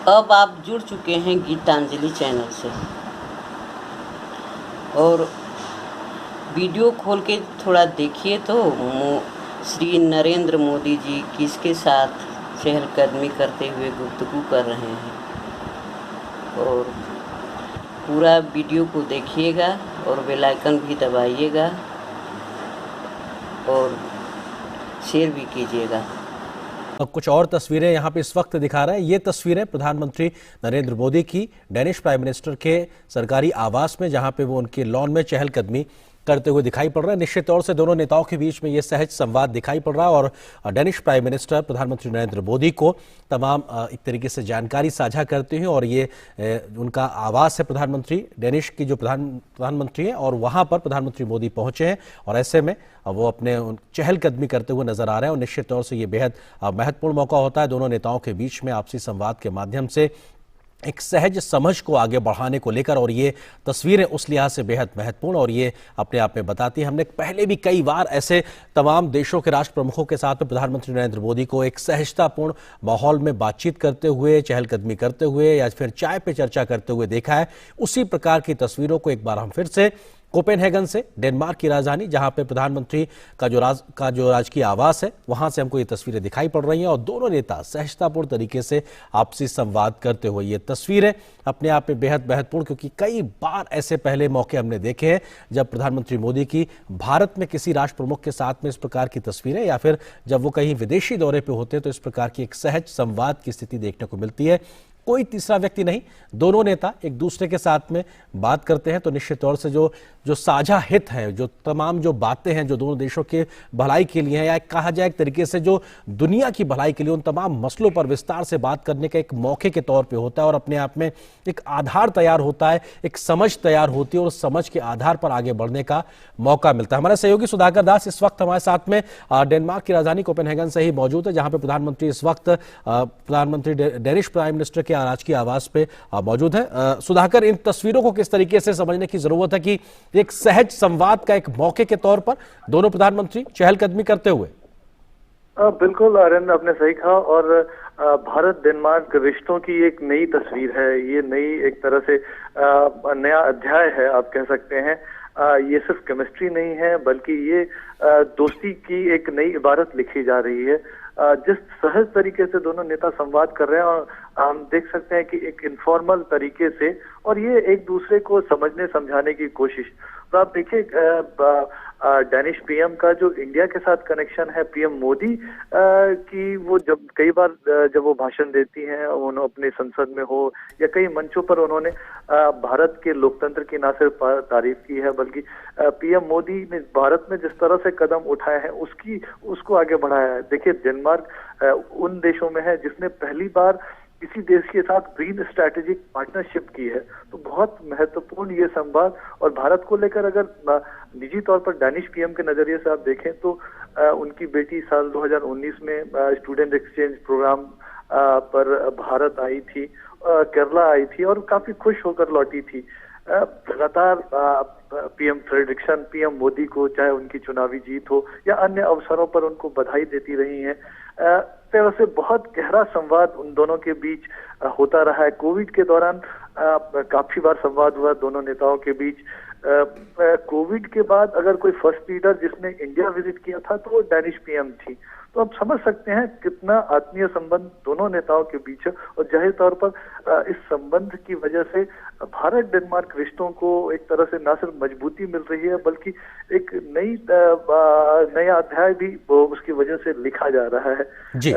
अब आप जुड़ चुके हैं गीतांजलि चैनल से, और वीडियो खोल के थोड़ा देखिए तो श्री नरेंद्र मोदी जी किसके साथ चहलकदमी करते हुए गुफ्तगू कर रहे हैं, और पूरा वीडियो को देखिएगा और बेल आइकन भी दबाइएगा और शेयर भी कीजिएगा। कुछ और तस्वीरें यहाँ पे इस वक्त दिखा रहे हैं। ये तस्वीरें प्रधानमंत्री नरेंद्र मोदी की डेनिश प्राइम मिनिस्टर के सरकारी आवास में, जहाँ पे वो उनके लॉन में चहलकदमी करते हुए दिखाई पड़ रहा है। निश्चित तौर से दोनों नेताओं के बीच में ये सहज संवाद दिखाई पड़ रहा है और डेनिश प्राइम मिनिस्टर प्रधानमंत्री नरेंद्र मोदी को तमाम एक तरीके से जानकारी साझा करते हैं, और ये उनका आवास है प्रधानमंत्री डेनिश की जो प्रधानमंत्री हैं, और वहां पर प्रधानमंत्री मोदी पहुंचे हैं और ऐसे में वो अपने चहलकदमी करते हुए नजर आ रहे हैं। और निश्चित तौर से ये बेहद महत्वपूर्ण मौका होता है दोनों नेताओं के बीच में आपसी संवाद के माध्यम से एक सहज समझ को आगे बढ़ाने को लेकर, और ये तस्वीरें उस लिहाज से बेहद महत्वपूर्ण और ये अपने आप में बताती है। हमने पहले भी कई बार ऐसे तमाम देशों के राष्ट्र प्रमुखों के साथ में प्रधानमंत्री नरेंद्र मोदी को एक सहजतापूर्ण माहौल में बातचीत करते हुए, चहलकदमी करते हुए या फिर चाय पे चर्चा करते हुए देखा है। उसी प्रकार की तस्वीरों को एक बार हम फिर से कोपेनहेगन से, डेनमार्क की राजधानी जहां पे प्रधानमंत्री का जो राजकीय आवास है, वहां से हमको ये तस्वीरें दिखाई पड़ रही हैं और दोनों नेता सहजतापूर्ण तरीके से आपसी संवाद करते हुए। ये तस्वीरें अपने आप में बेहद महत्वपूर्ण, क्योंकि कई बार ऐसे पहले मौके हमने देखे हैं जब प्रधानमंत्री मोदी की भारत में किसी राष्ट्र प्रमुख के साथ में इस प्रकार की तस्वीरें, या फिर जब वो कहीं विदेशी दौरे पर होते हैं तो इस प्रकार की एक सहज संवाद की स्थिति देखने को मिलती है। कोई तीसरा व्यक्ति नहीं, दोनों नेता एक दूसरे के साथ में बात करते हैं तो निश्चित तौर से जो साझा हित है, जो तमाम जो बातें हैं जो दोनों देशों के भलाई के लिए है, या कहा जाए एक तरीके से जो दुनिया की भलाई के लिए, उन तमाम मसलों पर विस्तार से बात करने का एक मौके के तौर पे होता है और अपने आप में एक आधार तैयार होता है, एक समझ तैयार होती है और उस समझ के आधार पर आगे बढ़ने का मौका मिलता है। हमारे सहयोगी सुधाकर दास इस वक्त हमारे साथ में डेनमार्क की राजधानी कोपेनहेगन से ही मौजूद है, जहां पे प्रधानमंत्री इस वक्त प्रधानमंत्री डेनिश प्राइम मिनिस्टर के राजकीय आवास पे मौजूद है। सुधाकर, इन तस्वीरों को किस तरीके से समझने की जरूरत है कि एक सहज संवाद का एक मौके के तौर पर दोनों प्रधानमंत्री चहलकदमी करते हुए? बिल्कुल आर्यन, आपने सही कहा, और भारत डेनमार्क रिश्तों की एक नई तस्वीर है। ये नई एक तरह से नया अध्याय है, आप कह सकते हैं। ये सिर्फ केमिस्ट्री नहीं है, बल्कि ये दोस्ती की एक नई इबारत लिखी जा रही है। जिस सहज तरीके से दोनों नेता संवाद कर रहे हैं, और हम देख सकते हैं कि एक इनफॉर्मल तरीके से, और ये एक दूसरे को समझने समझाने की कोशिश। तो आप देखिए डेनिश पीएम का जो इंडिया के साथ कनेक्शन है, पीएम मोदी की वो जब कई बार जब वो भाषण देती हैं, उन्होंने अपने संसद में हो या कई मंचों पर उन्होंने भारत के लोकतंत्र की ना सिर्फ तारीफ की है, बल्कि पीएम मोदी ने भारत में जिस तरह से कदम उठाए हैं उसको आगे बढ़ाया है। देखिए डेनमार्क उन देशों में है जिसने पहली बार किसी देश के साथ ग्रीन स्ट्रैटेजिक पार्टनरशिप की है। तो बहुत महत्वपूर्ण ये संवाद, और भारत को लेकर अगर निजी तौर पर डेनिश पीएम के नजरिए से आप देखें तो उनकी बेटी साल 2019 में स्टूडेंट एक्सचेंज प्रोग्राम पर भारत आई थी, केरला आई थी और काफी खुश होकर लौटी थी। लगातार पीएम फ्रेडरिक्सन पीएम मोदी को, चाहे उनकी चुनावी जीत हो या अन्य अवसरों पर, उनको बधाई देती रही हैं। तरह से बहुत गहरा संवाद उन दोनों के बीच होता रहा है। कोविड के दौरान काफी बार संवाद हुआ दोनों नेताओं के बीच। कोविड के बाद अगर कोई फर्स्ट लीडर जिसने इंडिया विजिट किया था तो वो डेनिश पीएम थी। तो आप समझ सकते हैं कितना आत्मीय संबंध दोनों नेताओं के बीच है, और जाहिर तौर पर इस संबंध की वजह से भारत डेनमार्क रिश्तों को एक तरह से न सिर्फ मजबूती मिल रही है, बल्कि एक नया अध्याय भी उसकी वजह से लिखा जा रहा है। जी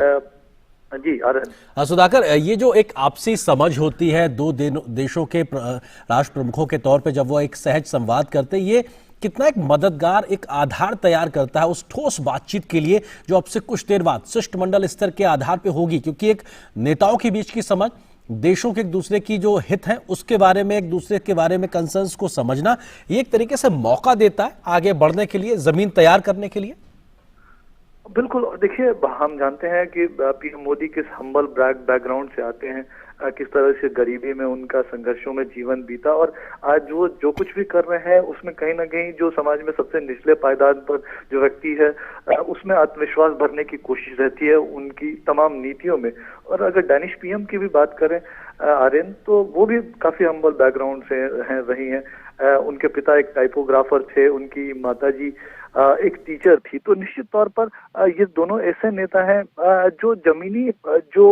जी आर्यन। सुधाकर, ये जो एक आपसी समझ होती है दो देशों के राष्ट्र प्रमुखों के तौर पे, जब वो एक सहज संवाद करते हैं, ये कितना एक मददगार एक आधार तैयार करता है उस ठोस बातचीत के लिए जो अब से कुछ देर बाद शिष्टमंडल स्तर के आधार पे होगी। क्योंकि एक नेताओं के बीच की समझ, देशों के एक दूसरे की जो हित है उसके बारे में, एक दूसरे के बारे में कंसर्न्स को समझना, ये एक तरीके से मौका देता है आगे बढ़ने के लिए, जमीन तैयार करने के लिए। बिल्कुल। देखिए, हम जानते हैं कि पीएम मोदी किस हम्बल बैकग्राउंड से आते हैं, किस तरह से गरीबी में उनका संघर्षों में जीवन बीता, और आज वो जो कुछ भी कर रहे हैं उसमें कहीं ना कहीं जो समाज में सबसे निचले पायदान पर जो व्यक्ति है उसमें आत्मविश्वास भरने की कोशिश रहती है उनकी तमाम नीतियों में। और अगर डैनिश पीएम की भी बात करें आर्यन, तो वो भी काफी हम्बल बैकग्राउंड से रही हैं। उनके पिता एक टाइपोग्राफर थे, उनकी माताजी एक टीचर थी। तो निश्चित तौर पर ये दोनों ऐसे नेता हैं जो जमीनी जो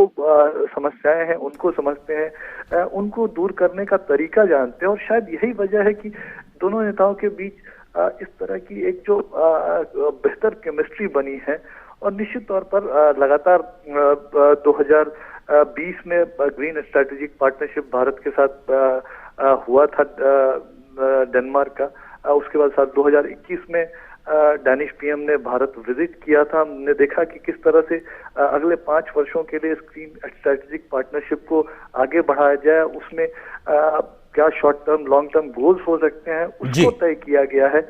समस्याएं हैं उनको समझते हैं, उनको दूर करने का तरीका जानते हैं, और शायद यही वजह है कि दोनों नेताओं के बीच इस तरह की एक जो बेहतर केमिस्ट्री बनी है। और निश्चित तौर पर लगातार 2020 में ग्रीन स्ट्रेटेजिक पार्टनरशिप भारत के साथ हुआ था डेनमार्क का। उसके बाद साल 2021 में डैनिश पीएम ने भारत विजिट किया था। हमने देखा कि किस तरह से अगले 5 वर्षों के लिए ग्रीन स्ट्रेटेजिक पार्टनरशिप को आगे बढ़ाया जाए, उसमें क्या short term long term goals हो सकते हैं उसको तय किया गया है।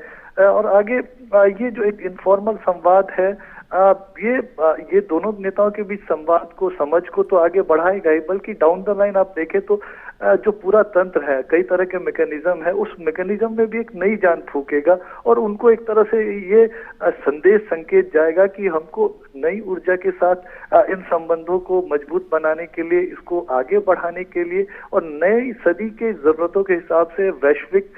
और आगे ये जो एक इनफॉर्मल संवाद है, ये दोनों नेताओं के बीच संवाद को, समझ को तो आगे बढ़ाएगा ही, बल्कि डाउन द लाइन आप देखें तो जो पूरा तंत्र है, कई तरह के मैकेनिज्म है, उस मैकेनिज्म में भी एक नई जान फूकेगा, और उनको एक तरह से ये संदेश संकेत जाएगा कि हमको नई ऊर्जा के साथ इन संबंधों को मजबूत बनाने के लिए, इसको आगे बढ़ाने के लिए और नई सदी के जरूरतों के हिसाब से वैश्विक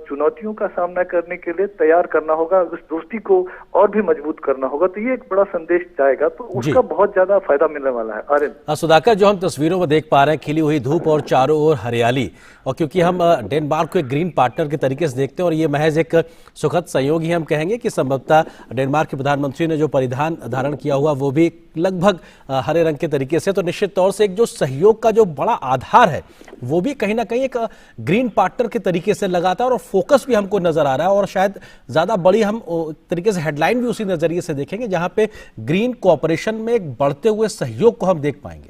चुनौतियों का सामना करने के लिए तैयार करना होगा, उस दोस्ती को और भी मजबूत करना होगा। तो ये एक बड़ा संदेश जाएगा, तो उसका बहुत ज्यादा फायदा मिलने वाला है। आर्यन, सुधाकर, जो हम तस्वीरों में देख पा रहे हैं, खिली हुई धूप और चारों ओर हरियाली, और क्योंकि हम डेनमार्क को एक ग्रीन पार्टनर के तरीके से देखते हैं, और ये महज एक सुखद संयोग ही हम कहेंगे कि संभवतः डेनमार्क के प्रधानमंत्री ने जो परिधान धारण किया हुआ वो भी लगभग हरे रंग के तरीके से, तो निश्चित तौर से एक जो सहयोग का जो बड़ा आधार है वो भी कहीं ना कहीं एक ग्रीन पार्टनर के तरीके से लगाता है, और फोकस भी हमको नजर आ रहा है। और शायद ज्यादा बड़ी हम तरीके से हेडलाइन भी उसी नजरिए से देखेंगे जहां पे ग्रीन कोऑपरेशन में एक बढ़ते हुए सहयोग को हम देख पाएंगे।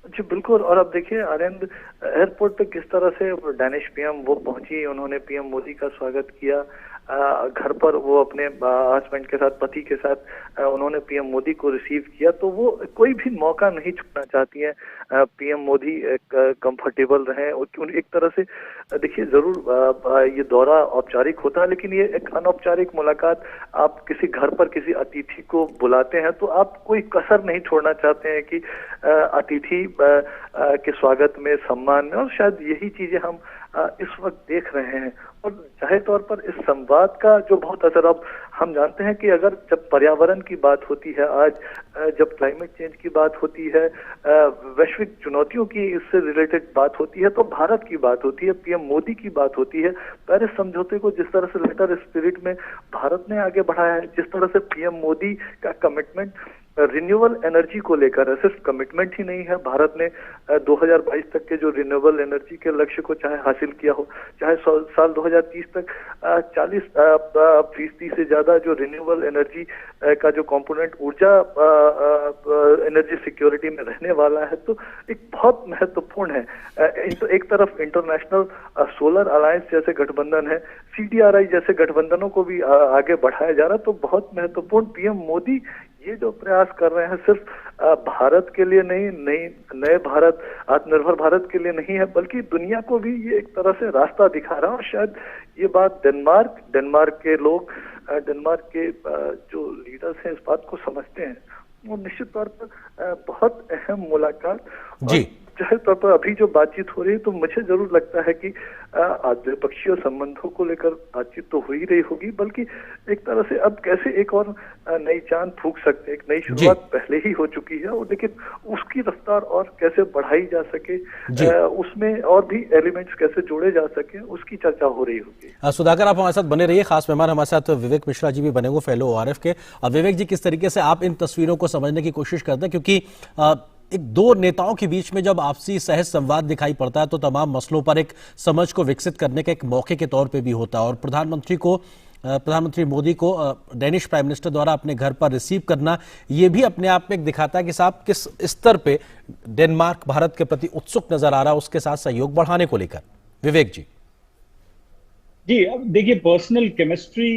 जी बिल्कुल। और अब देखिए आनंद, एयरपोर्ट पे किस तरह से डैनिश पीएम वो पहुंची, उन्होंने पीएम मोदी का स्वागत किया। घर पर वो अपने हस्बैंड के साथ, पति के साथ उन्होंने पीएम मोदी को रिसीव किया। तो वो कोई भी मौका नहीं छोड़ना चाहती हैं। पीएम मोदी कंफर्टेबल रहे, और एक तरह से देखिए जरूर ये दौरा औपचारिक होता है, लेकिन ये एक अनौपचारिक मुलाकात। आप किसी घर पर किसी अतिथि को बुलाते हैं तो आप कोई कसर नहीं छोड़ना चाहते हैं कि अतिथि के स्वागत में, सम्मान में, और शायद यही चीजें हम इस वक्त देख रहे हैं। और जाहिर तौर पर इस संवाद का जो बहुत असर, अब हम जानते हैं कि अगर जब पर्यावरण की बात होती है, आज जब क्लाइमेट चेंज की बात होती है, वैश्विक चुनौतियों की इससे रिलेटेड बात होती है, तो भारत की बात होती है, पीएम मोदी की बात होती है। पेरिस समझौते को जिस तरह से लेटर स्पिरिट में भारत ने आगे बढ़ाया है, जिस तरह से पीएम मोदी का कमिटमेंट रिन्यूएबल एनर्जी को लेकर है, सिर्फ कमिटमेंट ही नहीं है, भारत ने 2022 तक के जो रिन्यूएबल एनर्जी के लक्ष्य को चाहे हासिल किया हो, चाहे साल 2030 तक 40% से ज्यादा जो रिन्यूएबल एनर्जी का जो कंपोनेंट ऊर्जा एनर्जी सिक्योरिटी में रहने वाला है, तो एक बहुत महत्वपूर्ण है। तो एक तरफ इंटरनेशनल सोलर अलायंस जैसे गठबंधन है, CDRI जैसे गठबंधनों को भी आगे बढ़ाया जा रहा है। तो बहुत महत्वपूर्ण, पीएम मोदी ये जो प्रयास कर रहे हैं सिर्फ भारत के लिए नहीं, नए भारत, आत्मनिर्भर भारत के लिए नहीं है, बल्कि दुनिया को भी ये एक तरह से रास्ता दिखा रहा है। और शायद ये बात डेनमार्क के लोग, डेनमार्क के जो लीडर्स हैं इस बात को समझते हैं। वो निश्चित तौर पर बहुत अहम मुलाकात जी। जाहिर तौर पर अभी जो बातचीत हो रही है, तो मुझे जरूर लगता है कि द्विपक्षीय संबंधों को लेकर बातचीत तो हो ही रही होगी, बल्कि एक तरह से अब कैसे एक और नई चांद फूंक सकते हैं। एक नई शुरुआत पहले ही हो चुकी है, और लेकिन उसकी रफ्तार और कैसे बढ़ाई जा सके, उसमें और भी एलिमेंट्स कैसे जोड़े जा सके, उसकी चर्चा हो रही होगी। सुधाकर, आप हमारे साथ बने रहिए। खास मेहमान हमारे साथ विवेक मिश्रा जी भी बने हुए, फेलो ORF के। विवेक जी, किस तरीके से आप इन तस्वीरों को समझने की कोशिश करते हैं, क्योंकि एक दो नेताओं के बीच में जब आपसी सहज संवाद दिखाई पड़ता है तो तमाम मसलों पर एक समझ को विकसित करने के एक मौके के तौर पे भी होता है, और प्रधानमंत्री मोदी को डेनिश प्राइम मिनिस्टर द्वारा अपने घर पर रिसीव करना, ये भी अपने आप में एक दिखाता है कि साहब किस स्तर पे डेनमार्क भारत के प्रति उत्सुक नजर आ रहा है उसके साथ सहयोग बढ़ाने को लेकर। विवेक जी। जी, अब देखिए, पर्सनल केमिस्ट्री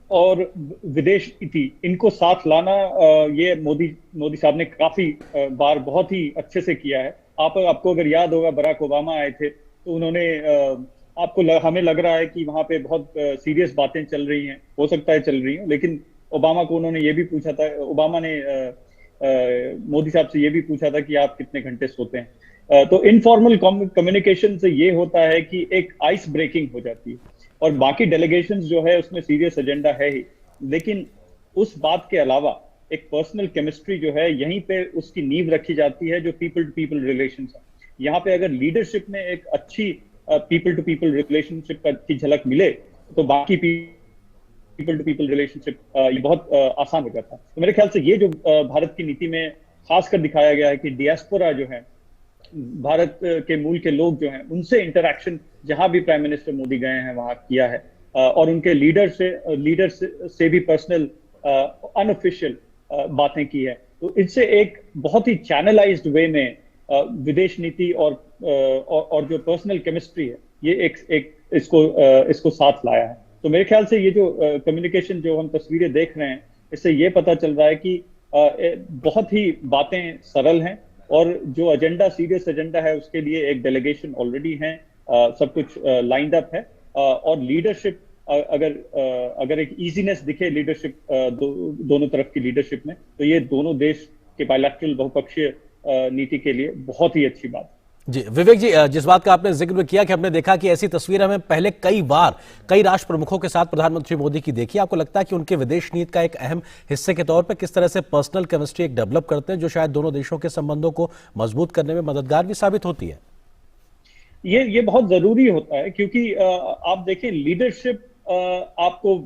और विदेश नीति, इनको साथ लाना, ये मोदी साहब ने काफी बार बहुत ही अच्छे से किया है। आपको अगर याद होगा, बराक ओबामा आए थे तो उन्होंने हमें लग रहा है कि वहां पे बहुत सीरियस बातें चल रही हैं, हो सकता है चल रही हैं, लेकिन ओबामा को उन्होंने ये भी पूछा था, ओबामा ने मोदी साहब से ये भी पूछा था कि आप कितने घंटे सोते हैं। तो इनफॉर्मल कम्युनिकेशन से ये होता है कि एक आइस ब्रेकिंग हो जाती है, और बाकी डेलीगेशंस जो है उसमें सीरियस एजेंडा है ही, लेकिन उस बात के अलावा एक पर्सनल केमिस्ट्री जो है यहीं पे उसकी नींव रखी जाती है, जो पीपल टू पीपल रिलेशंस है। यहाँ पे अगर लीडरशिप में एक अच्छी पीपल टू पीपल रिलेशनशिप की झलक मिले तो बाकी पीपल टू पीपल रिलेशनशिप ये बहुत आसान हो जाता है। तो मेरे ख्याल से ये जो भारत की नीति में खासकर दिखाया गया है कि डियास्पोरा जो है, भारत के मूल के लोग जो हैं, उनसे इंटरैक्शन जहां भी प्राइम मिनिस्टर मोदी गए हैं वहां किया है, और उनके लीडर से भी पर्सनल अनऑफिशियल बातें की है। तो इससे एक बहुत ही चैनलाइज्ड वे में विदेश नीति और जो पर्सनल केमिस्ट्री है ये एक इसको साथ लाया है। तो मेरे ख्याल से ये जो कम्युनिकेशन जो हम तस्वीरें देख रहे हैं, इससे ये पता चल रहा है कि बहुत ही बातें सरल हैं, और जो एजेंडा, सीरियस एजेंडा है, उसके लिए एक डेलीगेशन ऑलरेडी है, सब कुछ लाइंड अप है, और लीडरशिप अगर एक इजीनेस दिखे लीडरशिप दोनों तरफ की लीडरशिप में, तो ये दोनों देश के बायलैटरल बहुपक्षीय नीति के लिए बहुत ही अच्छी बात है। जी विवेक जी, जिस बात का आपने जिक्र किया कि हमने देखा कि ऐसी तस्वीर हमें पहले कई बार कई राष्ट्र प्रमुखों के साथ प्रधानमंत्री मोदी की देखी, आपको लगता है कि उनके विदेश नीति का एक अहम हिस्से के तौर पर किस तरह से पर्सनल केमिस्ट्री एक डेवलप करते हैं, जो शायद दोनों देशों के संबंधों को मजबूत करने में मददगार भी साबित होती है? ये बहुत जरूरी होता है, क्योंकि आप देखें लीडरशिप आपको